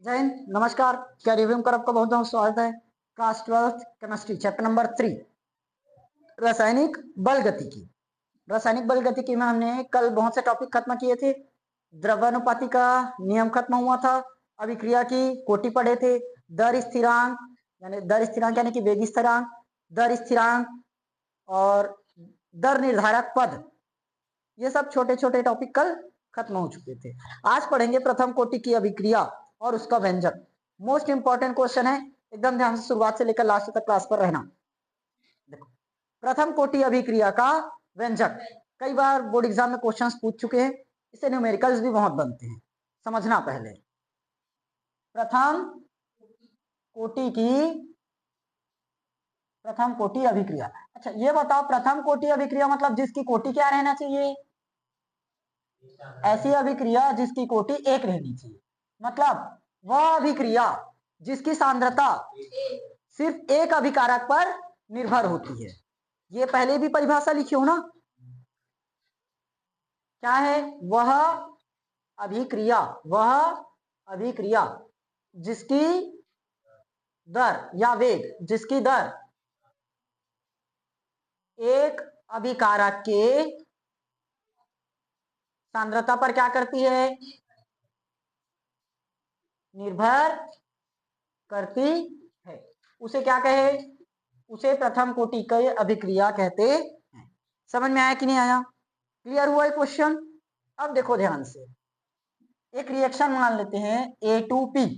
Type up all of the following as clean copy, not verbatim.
जय हिंद, नमस्कार। क्या रिव्यू कर आपका बहुत बहुत स्वागत है। Class 12th chemistry chapter number 3 रासायनिक बल गतिकी। रासायनिक बल गतिकी में हमने कल बहुत से टॉपिक खत्म किए थे। द्रव्यानुपाती का नियम खत्म हुआ था, अभिक्रिया की कोटि पढ़े थे, दर स्थिरांक यानी कि वेग स्थिरांक, दर स्थिरांक और दर निर्धारक पद, ये सब छोटे छोटे टॉपिक कल खत्म हो चुके थे। आज पढ़ेंगे प्रथम कोटि की अभिक्रिया और उसका व्यंजक। मोस्ट इंपॉर्टेंट क्वेश्चन है, एकदम ध्यान से शुरुआत से लेकर लास्ट तक क्लास पर रहना। देखो, प्रथम कोटि अभिक्रिया का व्यंजक कई बार बोर्ड एग्जाम में क्वेश्चंस पूछ चुके हैं, इससे न्यूमेरिकल्स भी बहुत बनते हैं। समझना पहले, प्रथम कोटि अभिक्रिया। अच्छा ये बताओ, प्रथम कोटि अभिक्रिया मतलब जिसकी कोटि क्या रहना चाहिए? ऐसी अभिक्रिया जिसकी कोटि एक रहनी चाहिए, मतलब वह अभिक्रिया जिसकी सांद्रता सिर्फ एक अभिकारक पर निर्भर होती है। ये पहले भी परिभाषा लिखी हो ना, क्या है? वह अभिक्रिया जिसकी दर या वेग, जिसकी दर एक अभिकारक के सांद्रता पर क्या करती है? निर्भर करती है। उसे क्या कहे? उसे प्रथम कोटि की अभिक्रिया कहते हैं। समझ में आया कि नहीं आया? क्लियर हुआ ये क्वेश्चन? अब देखो ध्यान से, एक रिएक्शन मान लेते हैं A2P।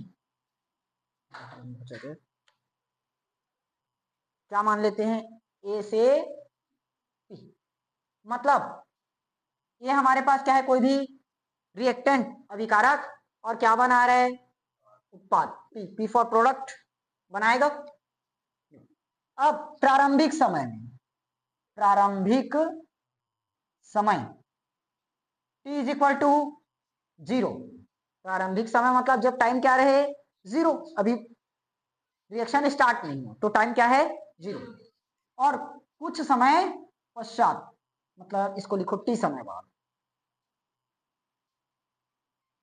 क्या मान लेते हैं? A से P। मतलब ये हमारे पास क्या है? कोई भी रिएक्टेंट अभिकारक, और क्या बना रहा है? उत्पाद। P फॉर प्रोडक्ट बनाएगा। अब प्रारंभिक समय T इज इक्वल टू 0। प्रारंभिक समय मतलब जब टाइम क्या रहे? 0। अभी रिएक्शन स्टार्ट नहीं हो तो टाइम क्या है? 0। और कुछ समय पश्चात, मतलब इसको लिखो T समय बाद।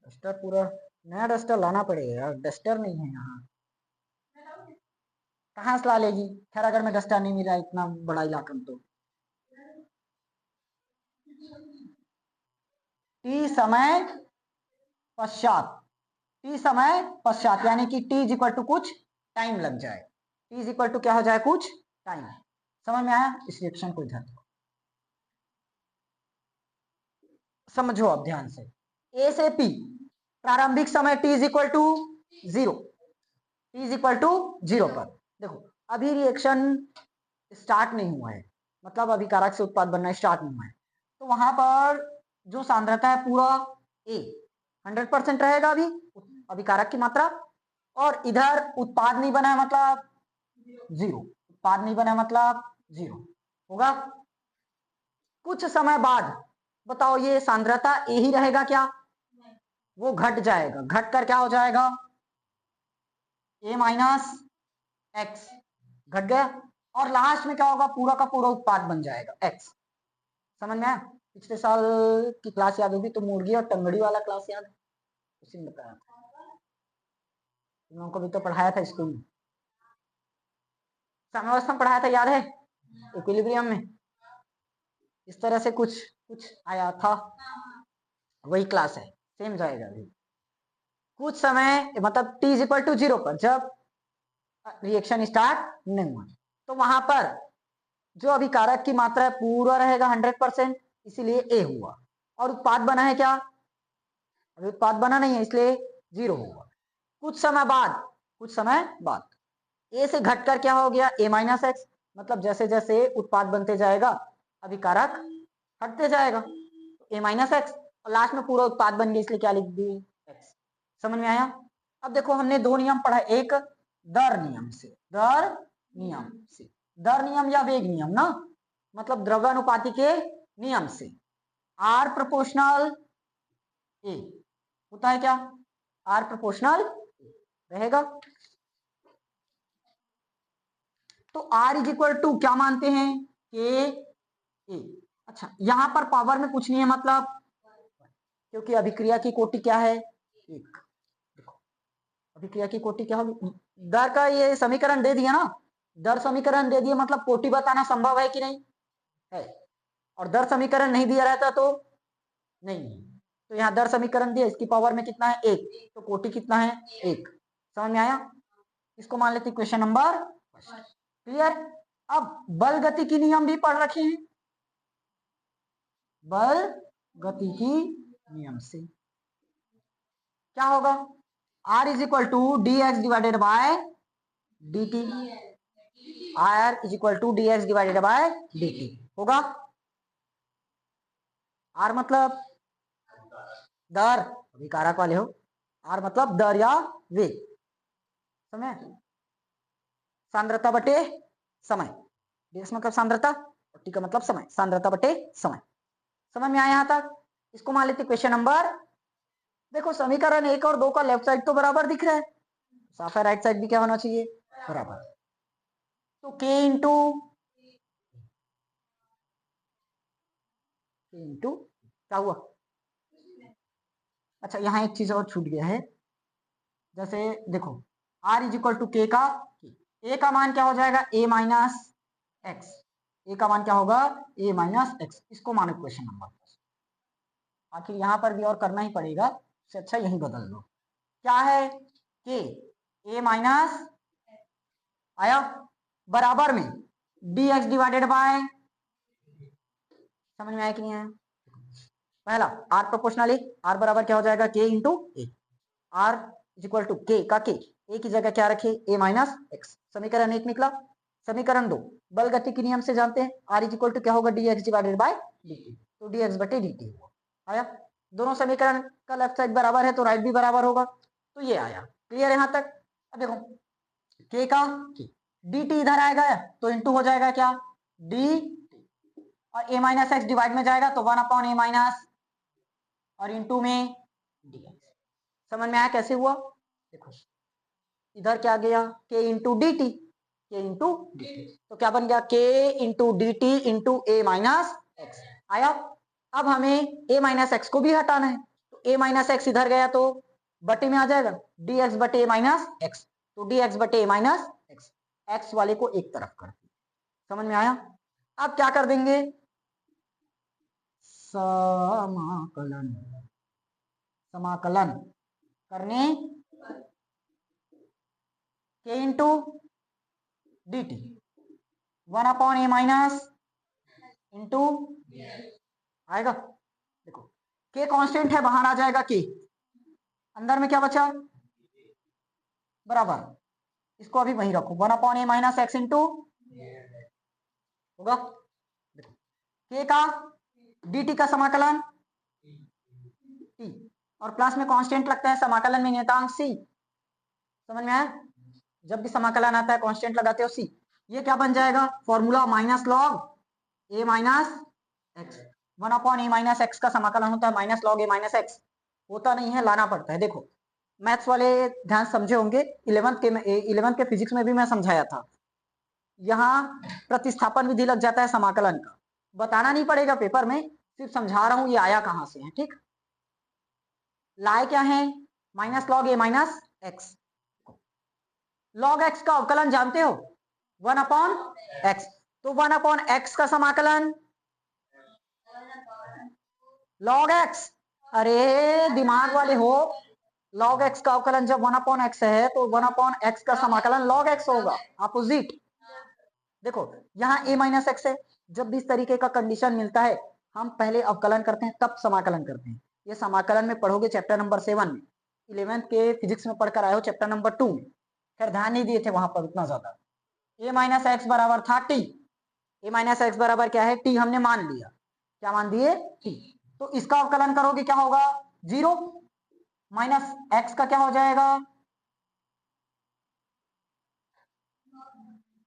डस्टर पूरा नया डस्टर लाना पड़ेगा यार, डस्टर नहीं है यहाँ। कहाँ से ला लेगी? खैर अगर मैं डस्टर नहीं मिला इतना बड़ा इलाका में तो T समय पश्चात यानी कि T इज इक्वल टू कुछ टाइम लग जाए। T इज इक्वल टू क्या हो जाए? कुछ टाइम। समझ में आया? इस रिएक्शन को इधर समझो अब ध्यान से। A से P प्रारंभिक समय T इज इक्वल टू 0, पर देखो अभी रिएक्शन स्टार्ट नहीं हुआ है, मतलब अभिकारक से उत्पाद बनना स्टार्ट नहीं हुआ है, तो वहां पर जो सांद्रता है पूरा A 100% रहेगा अभी अभिकारक की मात्रा, और इधर उत्पाद नहीं बना है मतलब 0 होगा। कुछ समय बाद बताओ ये सांद्रता A ही रहेगा क्या? वो घट जाएगा, घट कर क्या हो जाएगा? A माइनस एक्स, घट गया। और लास्ट में क्या होगा? पूरा का पूरा उत्पाद बन जाएगा X। समझ में आया? पिछले साल की क्लास याद होगी तो मुर्गी और टंगड़ी वाला क्लास याद है, उसी में बताया था। तुम लोगों को भी तो पढ़ाया था स्कूल में, साम्यावस्था में पढ़ाया था, याद है? इक्विलिब्रियम में इस तरह से कुछ आया था, वही क्लास है, सेम जाएगा अभी। कुछ समय मतलब T इज इक्वल टू 0 पर जब रिएक्शन स्टार्ट नहीं हुआ तो वहां पर जो अभिकारक की मात्रा है पूरा रहेगा 100%, इसीलिए A हुआ। और उत्पाद बना है क्या? अभी उत्पाद बना नहीं है इसलिए 0 होगा। कुछ समय बाद A से घटकर क्या हो गया? A माइनस एक्स, मतलब जैसे जैसे उत्पाद बनते जाएगा अभिकारक हटते जाएगा, A माइनस एक्स, और लास्ट में पूरा उत्पाद बन गया इसलिए क्या लिख दिए? एक्स। समझ में आया? अब देखो हमने दो नियम पढ़ा, एक दर नियम या वेग नियम ना, मतलब द्रव्यानुपाती के नियम से R प्रोपोर्शनल A होता है क्या? R प्रोपोर्शनल रहेगा। तो R इज इक्वल टू क्या मानते हैं? के ए। अच्छा यहां पर पावर में कुछ नहीं है, मतलब क्योंकि अभिक्रिया की कोटि क्या है? एक। देखो अभिक्रिया की कोटि क्या होगी? दर का ये समीकरण दे दिया ना, दर समीकरण दे दिया मतलब कोटि बताना संभव है कि नहीं है, और दर समीकरण नहीं दिया रहता तो नहीं। तो यहाँ दर समीकरण दिया, इसकी पावर में कितना है? 1, तो कोटि कितना है? 1। समझ में आया? इसको मान लेते क्वेश्चन नंबर। क्लियर? अब बल गति की नियम भी पढ़ रखे हैं, बल गति की नियम से क्या होगा? R is equal to D X divided by D T, R is equal to D X divided by D T होगा। आर मतलब दर, अभी कारक वाले हो, आर मतलब दर या वेग, समय, सांद्रता बटे समय, डीएक्स मतलब सांद्रता और टी का मतलब समय, सांद्रता बटे समय। समझ में आया यहां तक? इसको मान लेते क्वेश्चन नंबर। देखो समीकरण 1 और 2 का लेफ्ट साइड तो बराबर दिख रहा है, साफ है राइट साइड भी क्या होना चाहिए? बराबर। तो k इंटू क्या हुआ? अच्छा यहाँ एक चीज और छूट गया है, जैसे देखो r is equal to K का, a का मान क्या हो जाएगा? a माइनस एक्स, a का मान क्या होगा? a minus x. इसको मानो क्वेश्चन नंबर। आखिर यहाँ पर भी और करना ही पड़ेगा, उससे अच्छा यही बदल दो। क्या है? के a माइनस आया बराबर में डी एक्स डिवाइडेड बाय, समझ में आया कि नहीं आया? पहला आर प्रोपोर्शनली, आर बराबर क्या हो जाएगा? K into A, R is equal to K का के, ए की जगह क्या रखे? A minus X. समीकरण 1 निकला। समीकरण 2 बल गति के नियम से जानते हैं, आर इज इक्वल टू क्या होगा? D X divided by D T, तो डी एक्स बटे डी टी हुआ। आया? दोनों समीकरण का लेफ्ट साइड बराबर है तो राइट भी बराबर होगा, तो ये आया। क्लियर यहां तक? अब देखो के का डी टी इधर आएगा तो इंटू हो जाएगा क्या? डी, और ए माइनस एक्स डिवाइड में जाएगा तो 1 अपॉन ए माइनस, और इंटू में डी। समझ में आया कैसे हुआ? देखो इधर क्या गया? के इंटू डी टी, के इंटू डी टी, तो क्या बन गया? के इंटू डी टी इंटू ए माइनस एक्स आया। अब हमें ए माइनस एक्स को भी हटाना है, तो ए माइनस एक्स इधर गया तो बटे में आ जाएगा डी एक्स बटे ए माइनस एक्स, तो डी एक्स बटे ए माइनस एक्स, एक्स वाले को एक तरफ कर दिया। समझ में आया? अब क्या कर देंगे? समाकलन, समाकलन करने के इंटू डी टी 1 अपॉन ए माइनस इंटू आएगा। देखो के कांस्टेंट है, बाहर आ जाएगा के, अंदर में क्या बचा? बराबर, इसको अभी वहीं रखो 1 अपॉन ए माइनस एक्स इंटू होगा। देखो के का dt का समाकलन t, और प्लस में कांस्टेंट लगता है समाकलन में नियतांक c। समझ में आया? जब भी समाकलन आता है कांस्टेंट लगाते हो c। ये क्या बन जाएगा? Formula minus log a minus x, 1 upon A minus x का समाकलन होता है minus log a minus x, होता नहीं है, लाना पड़ता है। देखो मैथ्स वाले ध्यान समझे होंगे, 11th के फिजिक्स में भी मैं समझाया था। यहाँ प्रतिस्थापन विधि लग जाता है समाकलन का, बताना नहीं पड़ेगा पेपर में, सिर्फ समझा रहा हूं ये आया कहां से है। ठीक, लाए क्या है? Minus log a minus x. Log x का अवकलन जानते हो? 1 अपॉन एक्स, तो 1 अपॉन एक्स का समाकलन लॉग एक्स। अरे दिमाग वाले हो, लॉग एक्स का अवकलन जब 1 अपॉन एक्स है तो 1 अपॉन एक्स का समाकलन लॉग एक्स होगा, अपोजिट। देखो यहाँ a माइनस एक्स है, जब भी इस तरीके का कंडीशन मिलता है हम पहले अवकलन करते हैं तब समाकलन करते हैं। ये समाकलन में पढ़ोगे चैप्टर नंबर 7 में, 11th के फिजिक्स में पढ़कर आए हो चैप्टर नंबर 2 में, खैर ध्यान नहीं दिए थे वहां पर उतना ज्यादा। a माइनस एक्स बराबर था t, a माइनस एक्स बराबर क्या है? t हमने मान लिया, क्या मान दिए? t, तो इसका अवकलन करोगे क्या होगा? 0 माइनस एक्स का क्या हो जाएगा?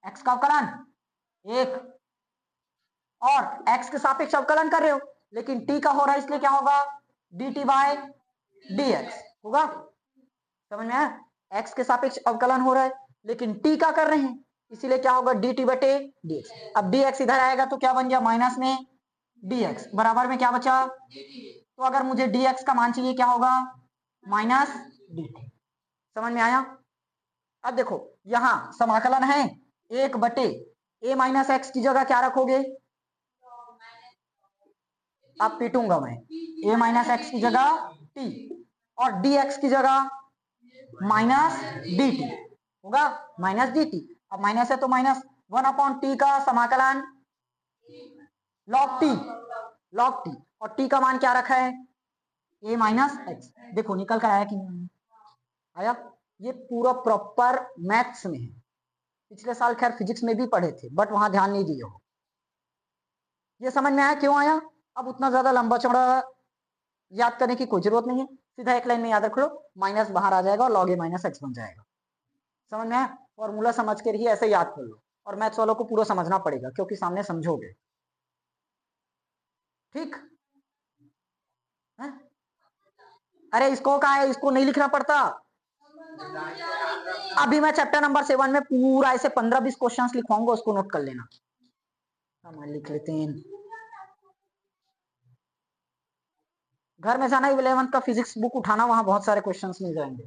एक्स का अवकलन 1, और x के सापेक्ष अवकलन कर रहे हो लेकिन t का हो रहा है इसलिए क्या होगा? dt बाय dx होगा। समझ में आया? x के सापेक्ष अवकलन हो रहा है लेकिन t का कर रहे हैं इसीलिए क्या होगा? dt बटे dx। अब dx इधर आएगा तो क्या बन गया? माइनस में dx बराबर में क्या बचा? तो अगर मुझे dx का मान चाहिए क्या होगा? Minus dt। समझ में आया? अब देखो यहां समाकलन है 1/a माइनस एक्स की जगह क्या रखोगे? अब पीटूंगा मैं, a माइनस एक्स की जगह t और dx की जगह माइनस dt होगा, माइनस dt। अब माइनस है तो माइनस 1/t का समाकलन log t, log t, और t का मान क्या रखा है? a minus x. देखो निकल कर आया कि नहीं आया? ये पूरा प्रॉपर मैथ्स में है, पिछले साल खैर फिजिक्स में भी पढ़े थे बट वहां ध्यान नहीं दिए हो। ये समझ में आया क्यों आया? अब उतना ज्यादा लंबा चौड़ा याद करने की कोई जरूरत नहीं है, सीधा एक लाइन में याद रख लो, माइनस बाहर आ जाएगा और लॉग ए माइनस एक्स बन जाएगा। समझ में आया? फॉर्मूला समझ कर ही ऐसे याद कर लो, और मैथ्स वालों को पूरा समझना पड़ेगा क्योंकि सामने समझोगे। ठीक है? अरे इसको कहा है, इसको नहीं लिखना पड़ता। अभी मैं चैप्टर नंबर 7 में पूरा ऐसे 15-20 क्वेश्चंस लिखवाऊंगा, उसको नोट कर लेना। हम लिख लेते हैं, घर में जाना 11th का फिजिक्स बुक उठाना, वहां बहुत सारे क्वेश्चंस मिल जाएंगे।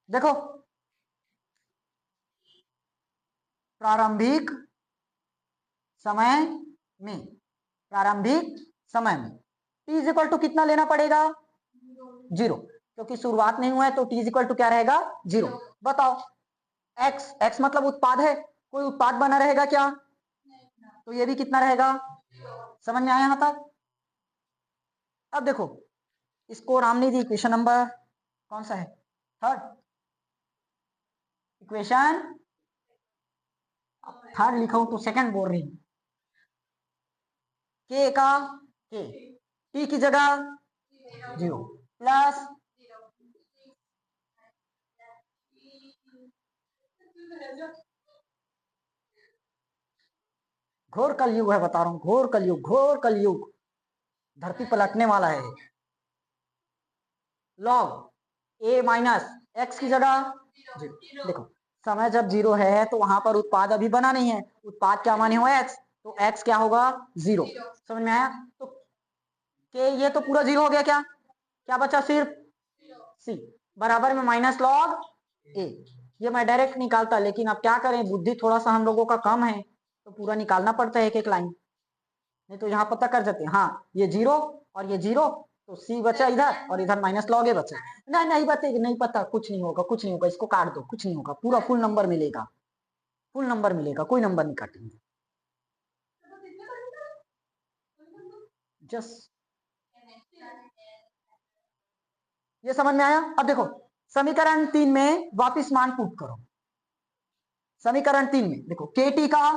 देखो प्रारंभिक समय में, प्रारंभिक समय में t इज इक्वल टू कितना लेना पड़ेगा? 0, क्योंकि शुरुआत नहीं हुआ है तो t इज इक्वल टू क्या रहेगा? 0। बताओ x, x मतलब उत्पाद है, कोई उत्पाद बना रहेगा क्या? तो ये भी कितना रहेगा? समझ में आया यहां तक? अब देखो इसको नाम नहीं दी, इक्वेशन नंबर कौन सा है? थर्ड इक्वेशन, थर्ड लिखा हूं तो सेकंड बोल रही, के का के, टी की जगह 0 प्लस घोर कलयुग है, बता रहा हूं, घोर कलयुग, घोर कलयुग, धरती पलटने वाला है। लॉग ए माइनस एक्स की जगह 0। देखो समय जब 0 है तो वहां पर उत्पाद अभी बना नहीं है, उत्पाद क्या माने हुआ एक्स, तो एक्स क्या होगा? 0। समझ में आया? तो के ये तो पूरा 0 हो गया, क्या क्या बचा? सिर्फ सी बराबर में माइनस लॉग ए। ये मैं डायरेक्ट निकालता, लेकिन अब क्या करें, बुद्धि थोड़ा सा हम लोगों का कम है तो पूरा निकालना पड़ता है एक एक लाइन, नहीं तो यहाँ पता कर जाते हैं। हाँ ये 0 और ये 0, तो सी बचा इधर और इधर माइनस लॉग ए बचा। नहीं नहीं बचे, नहीं पता, कुछ नहीं होगा, कुछ नहीं होगा, इसको काट दो, कुछ नहीं होगा, पूरा फुल नंबर मिलेगा, फुल नंबर मिलेगा, कोई नंबर नहीं काटेंगे। जस्ट ये समझ में आया? अब देखो समीकरण 3 में वापिस मान पुट करो, समीकरण 3 में देखो के टी का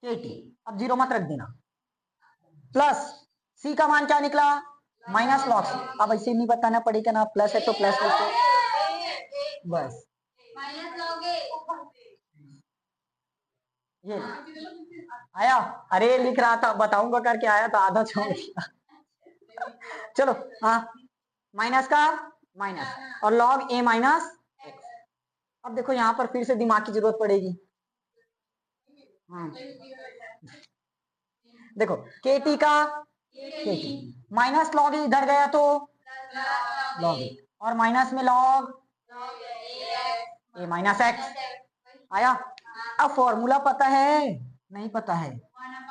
के टी, अब 0 मत रख देना, प्लस सी का मान क्या निकला? Minus log c. अब ऐसे नहीं बताना पड़ेगा ना, प्लस है तो प्लस लिखो बस। ये आया? अरे लिख रहा था, बताऊंगा करके आया तो आधा छोड़ दिया। चलो हाँ, माइनस का माइनस और लॉग ए माइनस एक्स। अब देखो यहाँ पर फिर से दिमाग की जरूरत पड़ेगी। हाँ देखो के टी का के टी माइनस लॉग इधर गया तो लॉग ए, और माइनस में लॉग ए माइनस एक्स आया। अब फॉर्मूला पता है? नहीं पता है।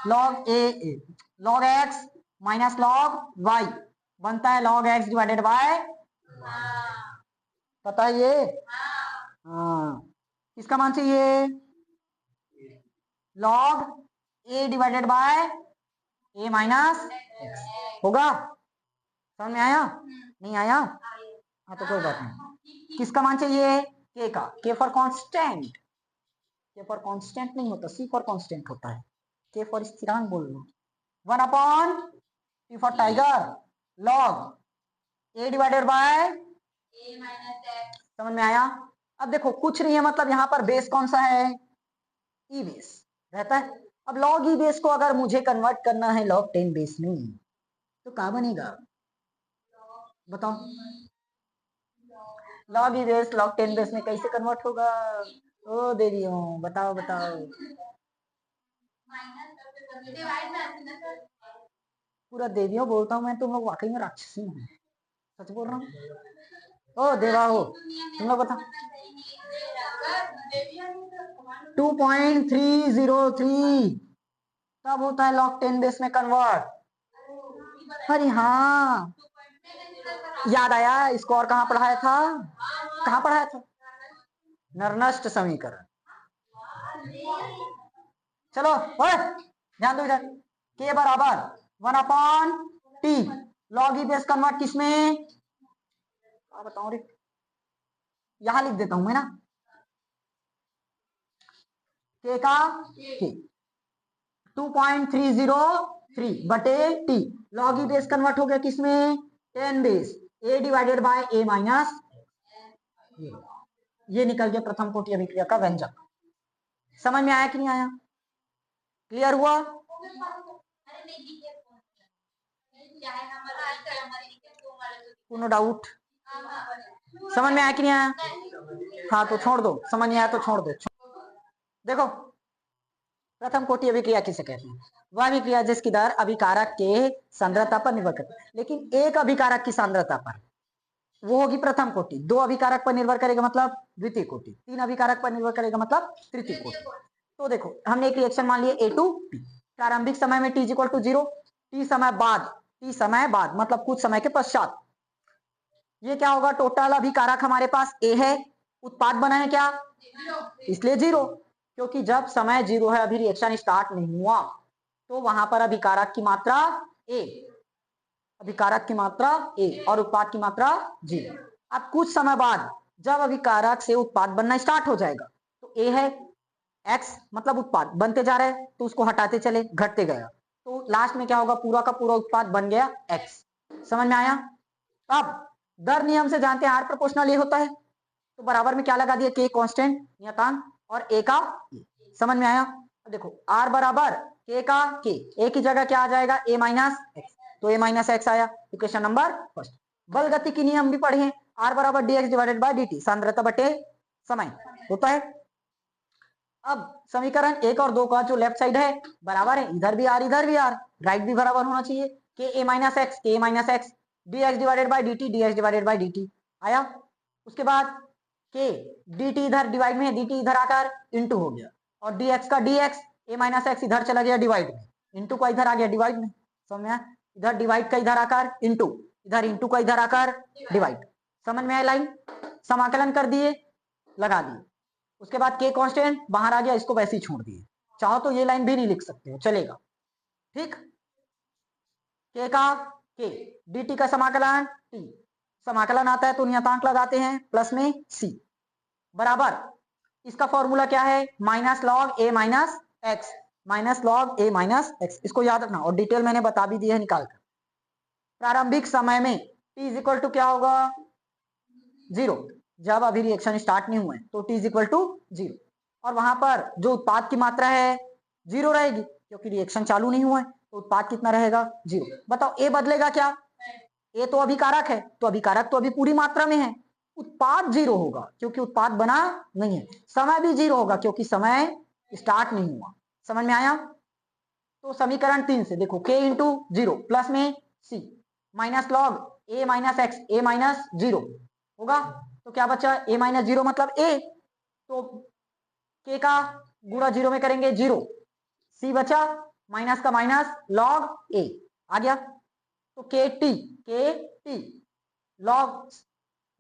Log a log x minus log y बनता है लॉग एक्स डिवाइडेड बाय, पता है ये? हाँ किसका मान चाहिए? Log a divided by a minus x होगा। समझ में आया? नहीं आया? हाँ तो कोई बात नहीं। किसका मान चाहिए? के का, के फॉर कांस्टेंट, के फॉर कांस्टेंट नहीं होता, सी फॉर कांस्टेंट होता है, के फॉर स्थिरांक बोल लो। 1/टी for tiger log a divided by a minus x. समझ में आया? अब देखो कुछ नहीं है, मतलब यहाँ पर बेस कौन सा है? ई बेस रहता है। अब लॉग ई बेस को अगर मुझे कन्वर्ट करना है लॉग 10 बेस में, तो क्या बनेगा बताओ? लॉग ई बेस लॉग 10 बेस में कैसे कन्वर्ट होगा? ओ दे रही हूँ, बताओ बताओ। पूरा दे दियो बोलता हूँ मैं, तुम लोग वाकई में राक्षसी हो। सच बोल रहा हूँ। ओ देवा हो, तुम लोग बता। 2.303 तब होता है log 10 बेस में कन्वर्ट। अरे हाँ, याद आया, स्कोर कहाँ पढ़ाया था, कहाँ पढ़ाया था, नर्नस्ट समीकरण। चलो ओए ध्यान दो इधर, के बराबर 1/t log ई बेस कन्वर्ट किसमें, बताओ रे, यहां लिख देता हूं मैं ना, के का के 2.303 बटे टी, लॉग ई बेस कन्वर्ट हो गया किसमें, 10 base, A divided by a minus, ये निकल गया प्रथम कोटि अभिक्रिया का व्यंजक। समझ में आया कि नहीं आया, क्लियर हुआ। कोनो डाउट, समझ में आया कि नहीं आया, हाँ तो छोड़ दो, समझ नहीं आया तो छोड़ दो। देखो प्रथम कोटि अभिक्रिया किसे कहते हैं, वह अभिक्रिया जिसकी दर अभिकारक के सांद्रता पर निर्भर करती है, लेकिन एक अभिकारक की सांद्रता पर, वो होगी प्रथम कोटि, दो अभिकारक पर निर्भर करेगा मतलब द्वितीय कोटि, तीन अभिकारक पर निर्भर करेगा मतलब तृतीय कोटि। तो देखो हमने एक रिएक्शन मान लिया A टू P, प्रारंभिक समय में T इक्वल टू 0, T समय बाद मतलब कुछ समय के पश्चात ये क्या होगा, टोटल अभिकारक हमारे पास A है, उत्पाद बना है क्या, इसलिए 0, क्योंकि जब समय 0 है, अभी रिएक्शन स्टार्ट नहीं हुआ, तो वहां पर अभिकारक की मात्रा A, अभिकारक की मात्रा A और उत्पाद की मात्रा 0। अब कुछ समय बाद जब अभिकारक से उत्पाद बनना स्टार्ट हो जाएगा, तो A है, X मतलब उत्पाद बनते जा रहा है, तो उसको हटाते चले, घटते गया, तो लास्ट में क्या होगा, पूरा का पूरा उत्पाद बन गया X। समझ में आया। अब दर नियम से जानते हैं R प्रोपोर्शनल A होता है, तो बराबर में क्या लगा दिया, K कांस्टेंट नियतांक और A का A। समझ में आया। अब देखो R बराबर K का K, A की जगह क्या आ जाएगा, A माइनस एक्स, तो A माइनस एक्स आया, इक्वेशन नंबर फर्स्ट। बल गति की नियम भी पढ़े हैं, R बराबर dx डिवाइडेड बाय dt, सांद्रता बटे समय होता है। अब समीकरण 1 और 2 का जो लेफ्ट साइड है बराबर है, इधर भी R इधर भी R, राइट भी बराबर होना चाहिए, के a minus x dx divided by dt, dx divided by dt आया। उसके बाद के dt इधर डिवाइड में है, dt इधर आकर इंटू हो गया, और dx का dx a माइनस एक्स इधर चला गया डिवाइड में, इंटू का इधर आ गया डिवाइड में, समझ में आया, इधर डिवाइड का इधर आकर इंटू, इधर इंटू का इधर आकर डिवाइड। समझ में आया लाइन, समाकलन कर दिए, लगा दिए। उसके बाद के कांस्टेंट बाहर आ गया, इसको वैसे ही छोड़ दिए, चाहो तो ये लाइन भी नहीं लिख सकते हो, चलेगा, ठीक। के का के dt का समाकलन t, समाकलन आता है तो नियतांक लगाते हैं, प्लस में c बराबर, इसका फॉर्मूला क्या है, minus log a minus x, minus log a minus x, इसको याद रखना, और डिटेल मैंने बता भी दी है निकाल कर। प्रारंभिक समय में t इज इक्वल टू क्या होगा, 0, जब अभी रिएक्शन स्टार्ट नहीं हुआ है तो t इज इक्वल टू 0, और वहां पर जो उत्पाद की मात्रा है 0 रहेगी, क्योंकि रिएक्शन चालू नहीं हुआ है, तो उत्पाद कितना रहेगा, 0। बताओ a बदलेगा क्या, a तो अभिकारक है, तो अभिकारक तो अभी पूरी मात्रा में है, उत्पाद 0 होगा क्योंकि उत्पाद बना नहीं है, समय भी 0 होगा क्योंकि समय स्टार्ट नहीं हुआ। समझ में आया। तो समीकरण 3 से देखो k इंटू 0 प्लस में c minus log a minus x, a minus 0 होगा, तो क्या बचा, a माइनस 0 मतलब a, तो k का गुणा 0 में करेंगे 0, c बचा, माइनस का माइनस लॉग a आ गया, तो के टी लॉग,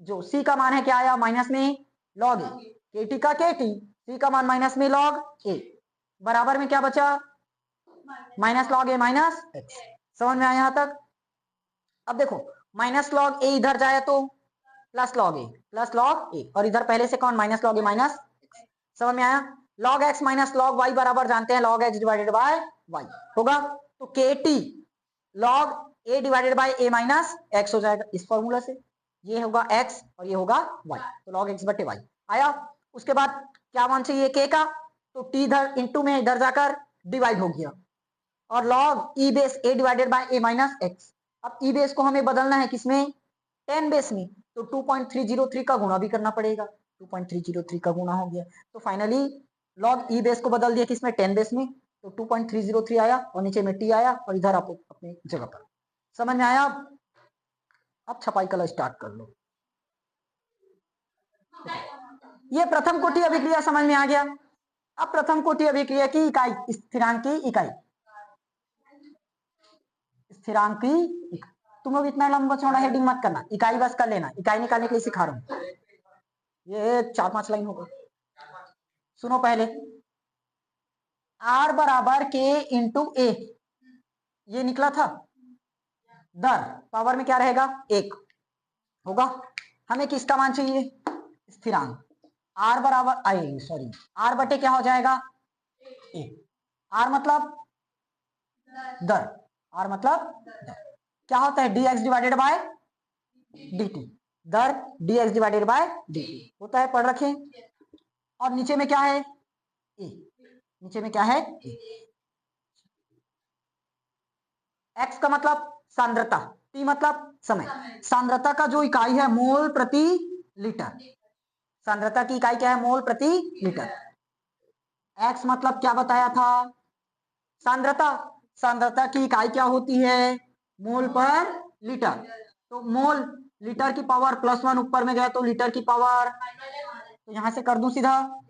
जो c का मान है क्या आया, माइनस में लॉग ए, के टी का के टी, c का मान माइनस में लॉग ए, बराबर में क्या बचा, minus log a minus x. समझ में आया यहां तक। अब देखो माइनस लॉग ए इधर जाए तो प्लस लॉग ए, और इधर पहले से कौन, minus log a minus x. समझ में आया। Log x minus log y बराबर जानते हैं log x divided by y होगा, तो k t log a divided by a minus x हो जाएगा इस फॉर्मूला से, ये होगा एक्स और ये होगा वाई, तो लॉग एक्स बटे वाई आया। उसके बाद क्या मान चाहिए के का, तो टी इधर इंटू में इधर जाकर डिवाइड हो गया, और log E base A divided by a minus x. अब ई बेस को हमें बदलना है किसमें, 10 बेस में, तो 2.303 का गुणा भी करना पड़ेगा, 2.303 का गुणा हो गया, तो फाइनली लॉग ई बेस को बदल दिया किसमें, 10 बेस में, तो 2.303 आया और नीचे में टी आया और इधर आप अपनी जगह पर। समझ में आया। अब छपाई कला स्टार्ट कर लो। ये प्रथम कोटि अभिक्रिया समझ में आ गया। अब प्रथम कोटि अभिक्रिया की इकाई, स्थिरांक की इकाई, स्थिरांक की इकाई। तुम लोग इतना लंबा चौड़ा हेडिंग मत करना, इकाई बस कर लेना, इकाई निकालने के लिए सिखा रहा हूं। ये 4-5 लाइन होगा। सुनो पहले, R बराबर K इंटू ए, ये निकला था। दर पावर में क्या रहेगा, 1 होगा। हमें किसका मान चाहिए, स्थिरांक। R बराबर R बटे क्या हो जाएगा, ए। R मतलब दर, R मतलब दर। क्या होता है, dx डिवाइडेड बाय dt, दर dx डिवाइडेड बाय dt होता है, पढ़ रखें। और नीचे में क्या है, ए, नीचे में क्या है, x का मतलब सांद्रता, t मतलब समय। सांद्रता का जो इकाई है मोल प्रति लीटर, सांद्रता की इकाई क्या है, मोल प्रति लीटर। x मतलब क्या बताया था, सांद्रता। सांद्रता की इकाई क्या होती है, मोल पर लीटर। तो मोल लीटर की पावर +1 ऊपर में गया तो लीटर की पावर, तो यहां से कर दूं सीधा,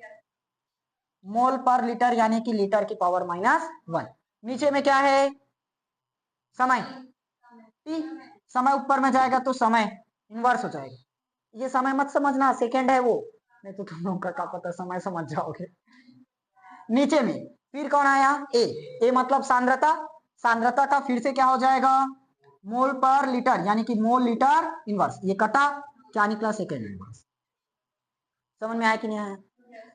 मोल पर लीटर यानी कि लीटर की पावर -1। नीचे में क्या है, समय t, समय ऊपर में जाएगा तो समय इनवर्स हो जाएगा। ये समय मत समझना, सेकंड है वो, नहीं तो तुम लोगों का क्या पता समय समझ जाओगे। नीचे में फिर कौन आया, ए मतलब सांद्रता। सांद्रता का फिर से क्या हो जाएगा, मोल पर लीटर यानी कि मोल लीटर इनवर्स। ये कटा, क्या निकला, सेकंड इनवर्स। समझ में आया कि नहीं आया।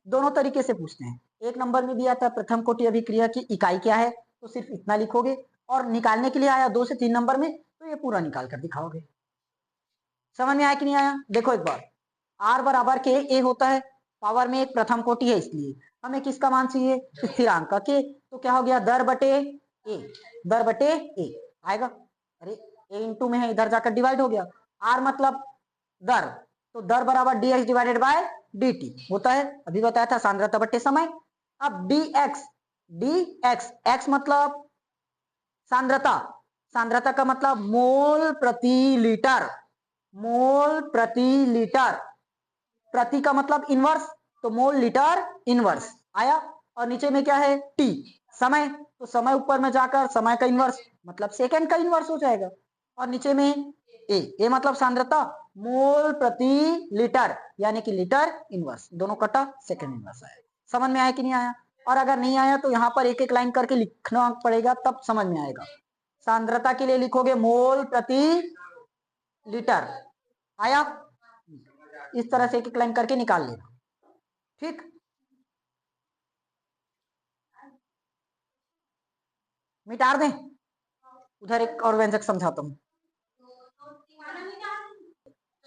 दोनों तरीके से पूछते हैं, एक नंबर में भी आता है प्रथम कोटि अभिक्रिया की इकाई क्या है, तो सिर्फ इतना लिखोगे, और निकालने के लिए आया 2 से 3 नंबर में, तो ये पूरा निकाल कर दिखाओगे। समझ में आया कि नहीं आया। देखो एक बार, R बराबर के ए होता है, पावर में एक प्रथम कोटि है, इसलिए हमें किसका मान चाहिए, स्थिरांक का के। तो क्या हो गया, दर बटे ए, दर बटे ए आएगा। अरे ए इंटू में है, इधर जाकर डिवाइड हो गया। R मतलब दर, तो दर बराबर dx डिवाइडेड बाय dt होता है, अभी बताया था, सांद्रता बटे समय। अब dx x मतलब सांद्रता, सांद्रता का मतलब मोल प्रति लीटर, मोल प्रति लीटर, प्रति का मतलब इनवर्स, तो मोल लीटर इनवर्स आया। और नीचे में क्या है, t समय, तो समय ऊपर में जाकर समय का इनवर्स मतलब सेकंड का इनवर्स हो जाएगा। और नीचे में ए मतलब सांद्रता, मोल प्रति लीटर यानी कि लीटर इनवर्स, दोनों कटा, सेकंड इनवर्स आया। समझ में आया कि नहीं आया। और अगर नहीं आया तो यहाँ पर एक एक लाइन करके लिखना पड़ेगा, तब समझ में आएगा। सांद्रता के लिए लिखोगे मोल प्रति लीटर, आया। इस तरह से एक एक लाइन करके निकाल लेना, ठीक। मिटार दें, उधर एक और व्यंजक समझाता हूं,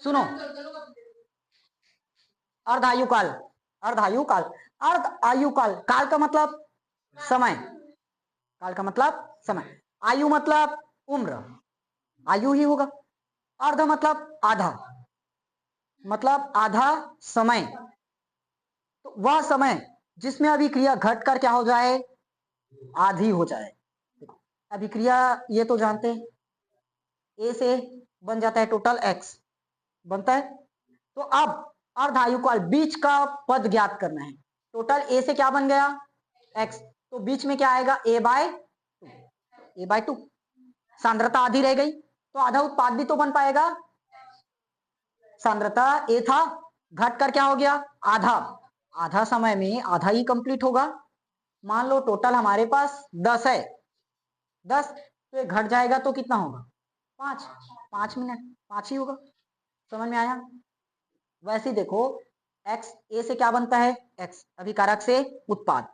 सुनो। अर्धायुकाल, अर्धायुकाल, अर्ध आयुकाल, काल का मतलब समय, काल का मतलब समय, आयु मतलब उम्र, आयु ही होगा। अर्ध मतलब आधा, मतलब आधा समय, तो वह समय जिसमें अभिक्रिया घट कर क्या हो जाए, आधी हो जाए। अभिक्रिया ये तो जानते हैं, ए से बन जाता है टोटल x बनता है। तो अब अर्धायुकाल, बीच का पद ज्ञात करना है। टोटल ए से क्या बन गया, x, तो बीच में क्या आएगा, a/2, सांद्रता आधी रह गई, तो आधा उत्पाद भी तो बन पाएगा। सांद्रता ए था, घट कर क्या हो गया, आधा, आधा समय में आधा ही कंप्लीट होगा। मान लो टोटल हमारे पास 10 है, 10 तो ये घट जाएगा तो कितना होगा, 5 मिनट, 5 ही होगा। समझ में आया। वैसे देखो, x a से क्या बनता है, x अभिकारक से उत्पाद,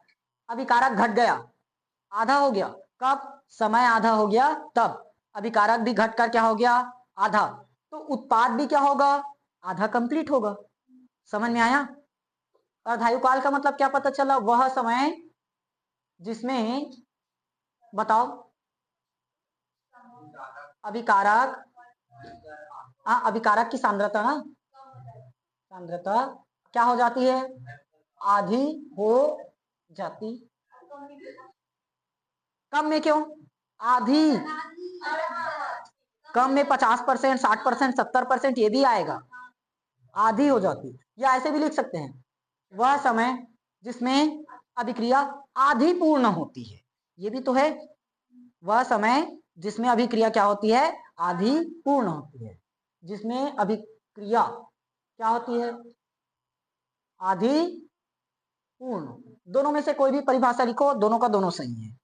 अभिकारक घट गया, आधा हो गया, कब, समय आधा हो गया तब, अभिकारक भी घट कर क्या हो गया, आधा, तो उत्पाद भी क्या होगा, आधा कंप्लीट होगा। समझ में आया। अर्धायुकाल का मतलब क्या पता चला, वह समय जिसमें, बताओ, अभिकारक, अभिकारक की सांद्रता ना, सांद्रता क्या हो जाती है, आधी हो जाती। कम में क्यों, आधी, कम में 50%, 60%, 70% ये भी आएगा, आधी हो जाती। या ऐसे भी लिख सकते हैं, वह समय जिसमें अभिक्रिया आधी पूर्ण होती है, ये भी तो है। वह समय जिसमें अभिक्रिया क्या होती है, आधी पूर्ण होती है, जिसमें अभिक्रिया क्या होती है, आधी पूर्ण। दोनों में से कोई भी परिभाषा लिखो, दोनों का दोनों सही है।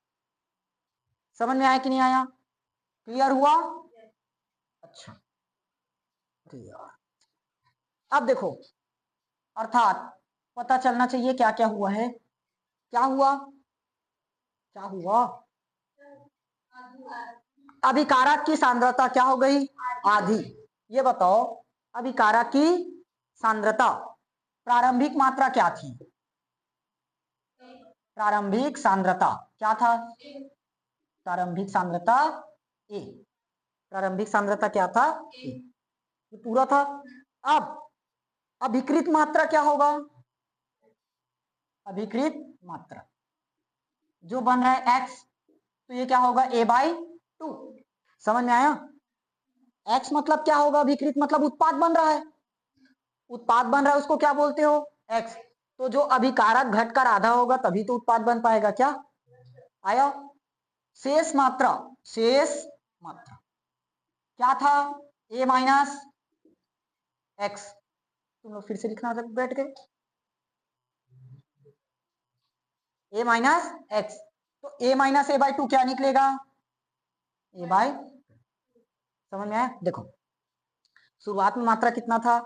समझ में आया कि नहीं आया? क्लियर हुआ? अच्छा, क्लियर। अब देखो, अर्थात पता चलना चाहिए क्या क्या हुआ है। क्या हुआ, क्या हुआ? अभिकारक की सांद्रता क्या हो गई, आधी। ये बताओ, अभिकारक की सांद्रता प्रारंभिक मात्रा क्या थी? प्रारंभिक सांद्रता क्या था? प्रारंभिक सांद्रता ए। प्रारंभिक सांद्रता क्या था? ए। ये पूरा था। अब अभिकृत मात्रा क्या होगा? अभिकृत मात्रा जो बन रहा है x, तो ये क्या होगा, a/2। समझ में आया? x मतलब क्या होगा, अभिकृत मतलब उत्पाद बन रहा है, उत्पाद बन रहा है उसको क्या बोलते हो, x। तो जो अभिकारक घटकर आधा होगा तभी तो उत्पाद बन पाएगा। क्या आया? शेष मात्रा, शेष मात्रा क्या था, a माइनस एक्स। तुम लोग फिर से लिखना बैठ गए, a माइनस एक्स। तो a माइनस a/2 क्या निकलेगा, a/। समझ में आया? देखो, शुरुआत में मात्रा कितना था,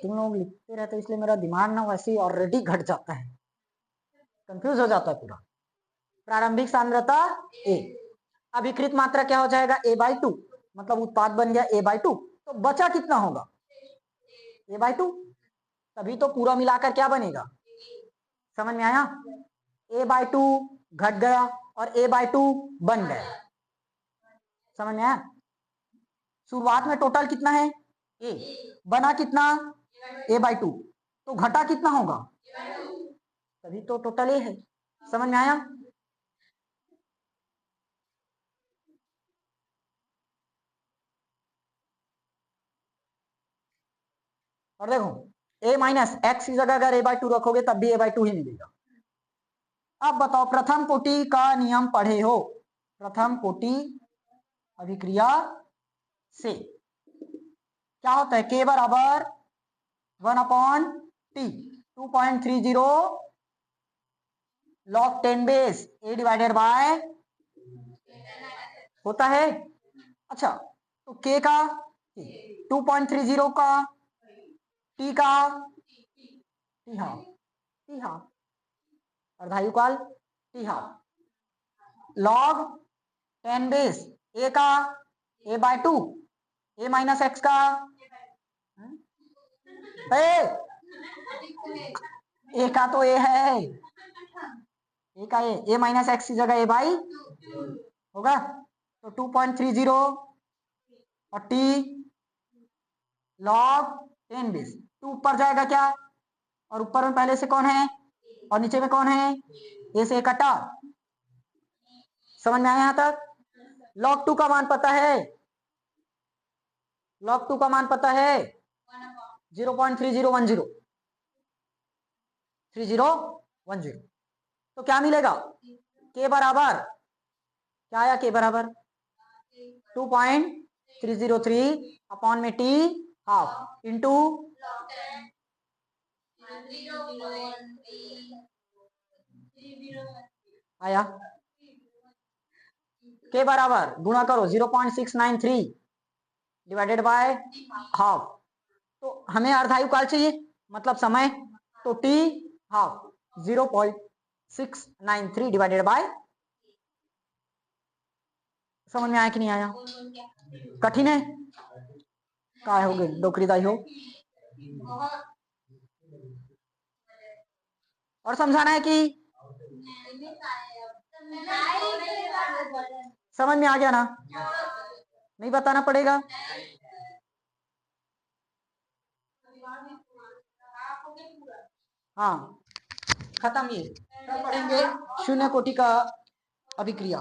तुम लोग लिखते रहते इसलिए मेरा दिमाग ना वैसे ऑलरेडी घट जाता है, कंफ्यूज हो जाता है पूरा। प्रारंभिक सांद्रता a, अभिकृत मात्रा क्या हो जाएगा, a/2, मतलब उत्पाद बन गया a/2। तो बचा कितना होगा, a/2। तभी तो पूरा मिलाकर क्या बनेगा, समझ में आया? a/2 घट गया और a/2 बन गया। समझ में आया? शुरुआत में टोटल कितना है, a, बना कितना, a/2, तो घटा कितना होगा, तभी तो टोटल a है। समझ में आया? और देखो, a माइनस एक्स की जगह अगर a/2 रखोगे तब भी a/2 ही मिलेगा। अब बताओ, प्रथम कोटि का नियम पढ़े हो, प्रथम कोटि अभिक्रिया से क्या होता है, k बराबर 1/t 2.30 log 10 base a divided by होता है। अच्छा, तो k का 2.30 का t का t हाफ, t हाफ अर्धायुकाल t half log 10 base a का a/2 a माइनस एक्स का ए का तो ए है, ए का ए माइनस एक्स की जगह a/, होगा। तो 2.30 और टी log 10 बेस, तो ऊपर जाएगा क्या, और ऊपर में पहले से कौन है और नीचे में कौन है, ए से कटा। समझ में आया यहां तक? log 2 का मान पता है, log 2 का मान पता है 0.3010, 3010। तो क्या मिलेगा, के बराबर क्या आया, के बराबर 2.303 अपॉन में टी हाफ इंटू आया, के बराबर गुणा करो 0.693 डिवाइडेड बाय हाफ। तो हमें अर्धायुकाल चाहिए, मतलब समय, तो टी हाफ 0.693 डिवाइडेड बाय। समझ में आया कि नहीं आया? कठिन है, काय हो गए डोकरीदाई हो, और समझाना है कि समझ में आ गया ना, नहीं बताना पड़ेगा। हाँ, खत्म। ये कल पढ़ेंगे शून्य कोटि का अभिक्रिया।